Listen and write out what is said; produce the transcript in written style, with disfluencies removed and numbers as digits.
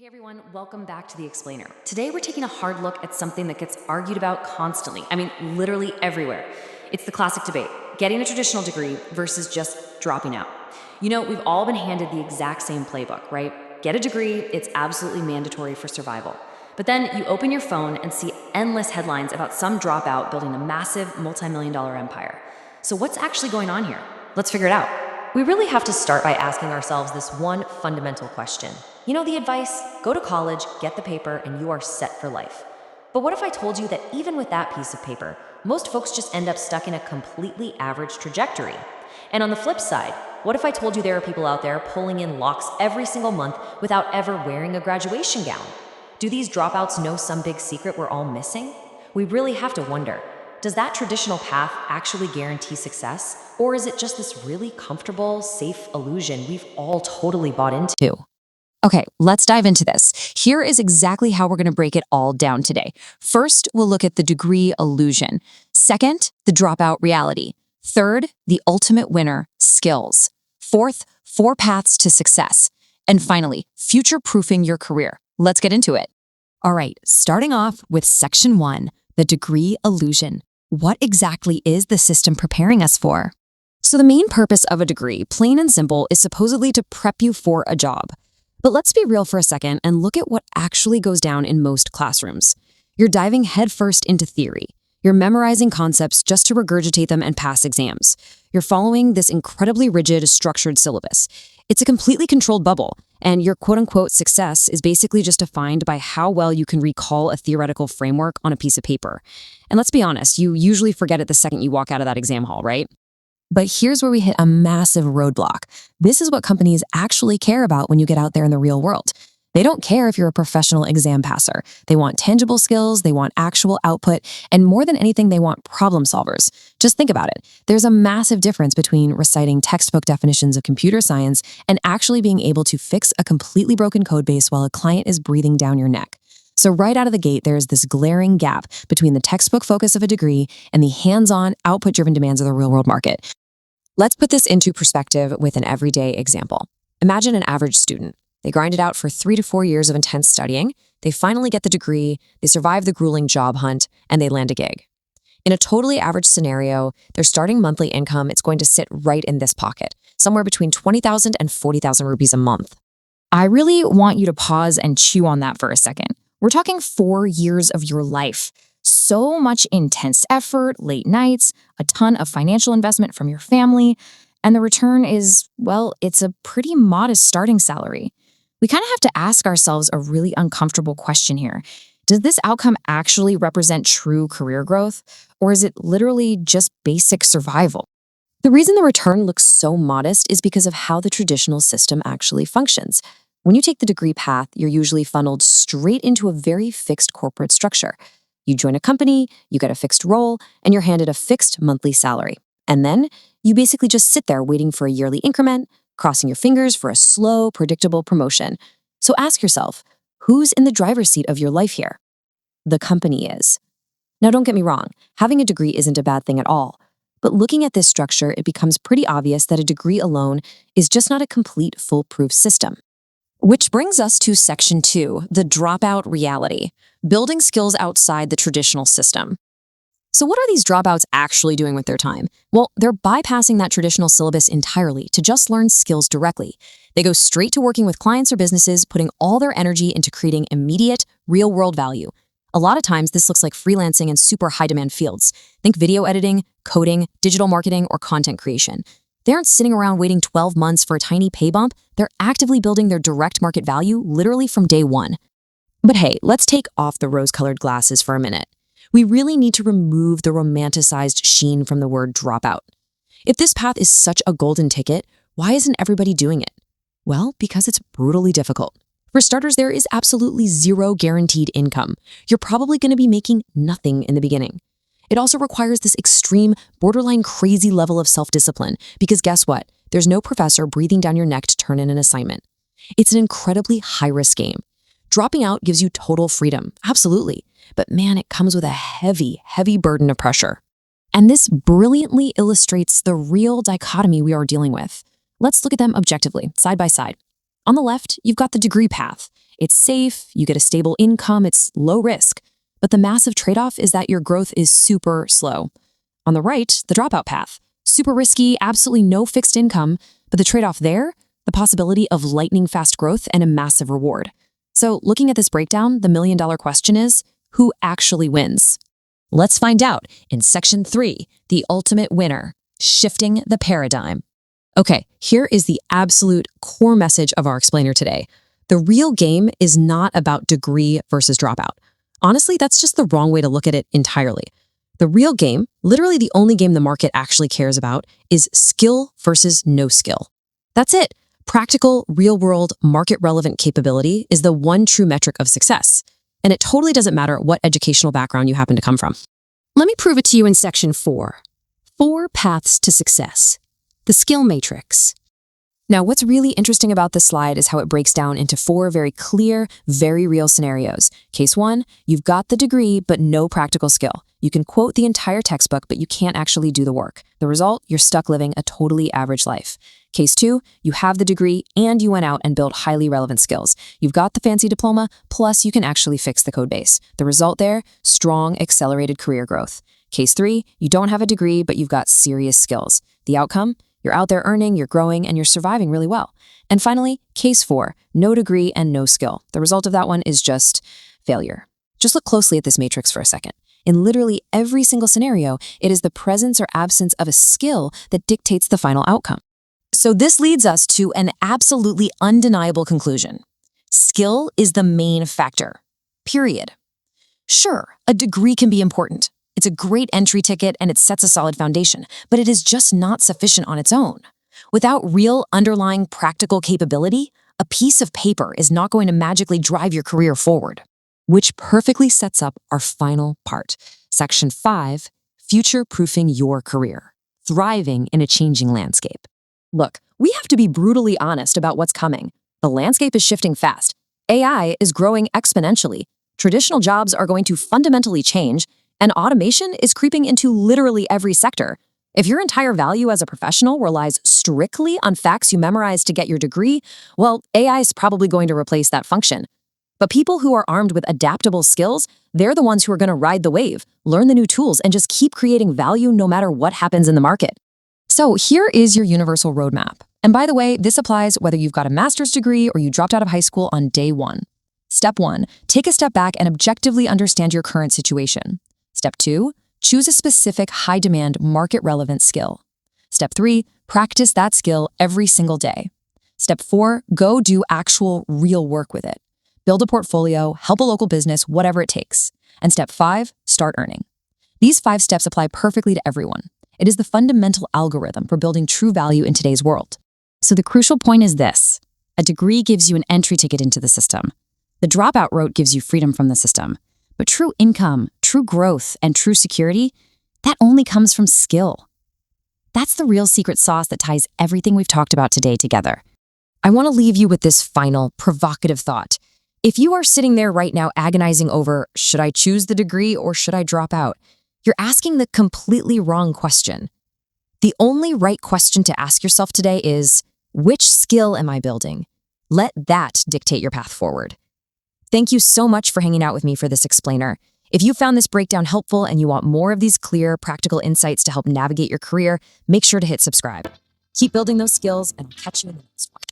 Hey everyone, welcome back to The Explainer. Today we're taking a hard look at something that gets argued about constantly. I mean, literally everywhere. It's the classic debate, getting a traditional degree versus just dropping out. You know, we've all been handed the exact same playbook, right? Get a degree, it's absolutely mandatory for survival. But then you open your phone and see endless headlines about some dropout building a massive multi-million-dollar empire. So what's actually going on here? Let's figure it out. We really have to start by asking ourselves this one fundamental question. You know the advice? Go to college, get the paper, and you are set for life. But what if I told you that even with that piece of paper, most folks just end up stuck in a completely average trajectory? And on the flip side, what if I told you there are people out there pulling in locks every single month without ever wearing a graduation gown? Do these dropouts know some big secret we're all missing? We really have to wonder. Does that traditional path actually guarantee success? Or is it just this really comfortable, safe illusion we've all totally bought into? Okay, let's dive into this. Here is exactly how we're going to break it all down today. First, we'll look at the degree illusion. Second, the dropout reality. Third, the ultimate winner, skills. Fourth, 4 paths to success. And finally, future-proofing your career. Let's get into it. All right, starting off with section 1, the degree illusion. What exactly is the system preparing us for? So the main purpose of a degree, plain and simple, is supposedly to prep you for a job. But let's be real for a second and look at what actually goes down in most classrooms. You're diving headfirst into theory. You're memorizing concepts just to regurgitate them and pass exams. You're following this incredibly rigid, structured syllabus. It's a completely controlled bubble, and your quote-unquote success is basically just defined by how well you can recall a theoretical framework on a piece of paper. And let's be honest, you usually forget it the second you walk out of that exam hall, right? But here's where we hit a massive roadblock. This is what companies actually care about when you get out there in the real world. They don't care if you're a professional exam passer. They want tangible skills, they want actual output, and more than anything, they want problem solvers. Just think about it. There's a massive difference between reciting textbook definitions of computer science and actually being able to fix a completely broken code base while a client is breathing down your neck. So right out of the gate, there's this glaring gap between the textbook focus of a degree and the hands-on, output-driven demands of the real-world market. Let's put this into perspective with an everyday example. Imagine an average student. They grind it out for 3 to 4 years of intense studying. They finally get the degree, they survive the grueling job hunt, and they land a gig. In a totally average scenario, their starting monthly income is going to sit right in this pocket, somewhere between 20,000 and 40,000 rupees a month. I really want you to pause and chew on that for a second. We're talking 4 years of your life. So much intense effort, late nights, a ton of financial investment from your family, and the return is, well, it's a pretty modest starting salary. We kind of have to ask ourselves a really uncomfortable question here. Does this outcome actually represent true career growth, or is it literally just basic survival? The reason the return looks so modest is because of how the traditional system actually functions. When you take the degree path, you're usually funneled straight into a very fixed corporate structure. You join a company, you get a fixed role, and you're handed a fixed monthly salary. And then you basically just sit there waiting for a yearly increment, crossing your fingers for a slow, predictable promotion. So ask yourself, who's in the driver's seat of your life here? The company is. Now, don't get me wrong, having a degree isn't a bad thing at all. But looking at this structure, it becomes pretty obvious that a degree alone is just not a complete, foolproof system. Which brings us to section 2, the dropout reality, building skills outside the traditional system. So what are these dropouts actually doing with their time? Well, they're bypassing that traditional syllabus entirely to just learn skills directly. They go straight to working with clients or businesses, putting all their energy into creating immediate, real-world value. A lot of times, this looks like freelancing in super high-demand fields. Think video editing, coding, digital marketing, or content creation. They aren't sitting around waiting 12 months for a tiny pay bump. They're actively building their direct market value literally from day one. But hey, let's take off the rose-colored glasses for a minute. We really need to remove the romanticized sheen from the word dropout. If this path is such a golden ticket, why isn't everybody doing it? Well, because it's brutally difficult. For starters, there is absolutely zero guaranteed income. You're probably going to be making nothing in the beginning. It also requires this extreme, borderline crazy level of self-discipline, because guess what? There's no professor breathing down your neck to turn in an assignment. It's an incredibly high-risk game. Dropping out gives you total freedom, absolutely. But man, it comes with a heavy, heavy burden of pressure. And this brilliantly illustrates the real dichotomy we are dealing with. Let's look at them objectively, side by side. On the left, you've got the degree path. It's safe, you get a stable income, it's low risk. But the massive trade-off is that your growth is super slow. On the right, the dropout path. Super risky, absolutely no fixed income, but the trade-off there, the possibility of lightning-fast growth and a massive reward. So looking at this breakdown, the million-dollar question is, who actually wins? Let's find out in Section 3, the ultimate winner, shifting the paradigm. Okay, here is the absolute core message of our explainer today. The real game is not about degree versus dropout. Honestly, that's just the wrong way to look at it entirely. The real game, literally the only game the market actually cares about, is skill versus no skill. That's it. Practical, real-world, market-relevant capability is the one true metric of success. And it totally doesn't matter what educational background you happen to come from. Let me prove it to you in Section 4. 4 paths to success. The skill matrix. Now, what's really interesting about this slide is how it breaks down into 4 very clear, very real scenarios. Case 1, you've got the degree, but no practical skill. You can quote the entire textbook, but you can't actually do the work. The result, you're stuck living a totally average life. Case 2, you have the degree and you went out and built highly relevant skills. You've got the fancy diploma, plus you can actually fix the code base. The result there, strong, accelerated career growth. Case 3, you don't have a degree, but you've got serious skills. The outcome, you're out there earning, you're growing, and you're surviving really well. And finally, case 4, no degree and no skill. The result of that one is just failure. Just look closely at this matrix for a second. In literally every single scenario, it is the presence or absence of a skill that dictates the final outcome. So this leads us to an absolutely undeniable conclusion. Skill is the main factor. Period. Sure, a degree can be important. It's a great entry ticket and it sets a solid foundation, but it is just not sufficient on its own. Without real underlying practical capability, a piece of paper is not going to magically drive your career forward. Which perfectly sets up our final part. Section 5, future-proofing your career. Thriving in a changing landscape. Look, we have to be brutally honest about what's coming. The landscape is shifting fast. AI is growing exponentially. Traditional jobs are going to fundamentally change, and automation is creeping into literally every sector. If your entire value as a professional relies strictly on facts you memorized to get your degree, well, AI is probably going to replace that function. But people who are armed with adaptable skills, they're the ones who are going to ride the wave, learn the new tools, and just keep creating value no matter what happens in the market. So here is your universal roadmap. And by the way, this applies whether you've got a master's degree or you dropped out of high school on day 1. Step 1, take a step back and objectively understand your current situation. Step 2, choose a specific high-demand, market-relevant skill. Step 3, practice that skill every single day. Step 4, go do actual real work with it. Build a portfolio, help a local business, whatever it takes. And step 5, start earning. These 5 steps apply perfectly to everyone. It is the fundamental algorithm for building true value in today's world. So the crucial point is this. A degree gives you an entry ticket into the system. The dropout route gives you freedom from the system. But true income, true growth, and true security, that only comes from skill. That's the real secret sauce that ties everything we've talked about today together. I want to leave you with this final, provocative thought. If you are sitting there right now agonizing over, should I choose the degree or should I drop out? You're asking the completely wrong question. The only right question to ask yourself today is, which skill am I building? Let that dictate your path forward. Thank you so much for hanging out with me for this explainer. If you found this breakdown helpful and you want more of these clear, practical insights to help navigate your career, make sure to hit subscribe. Keep building those skills and I'll catch you in the next one.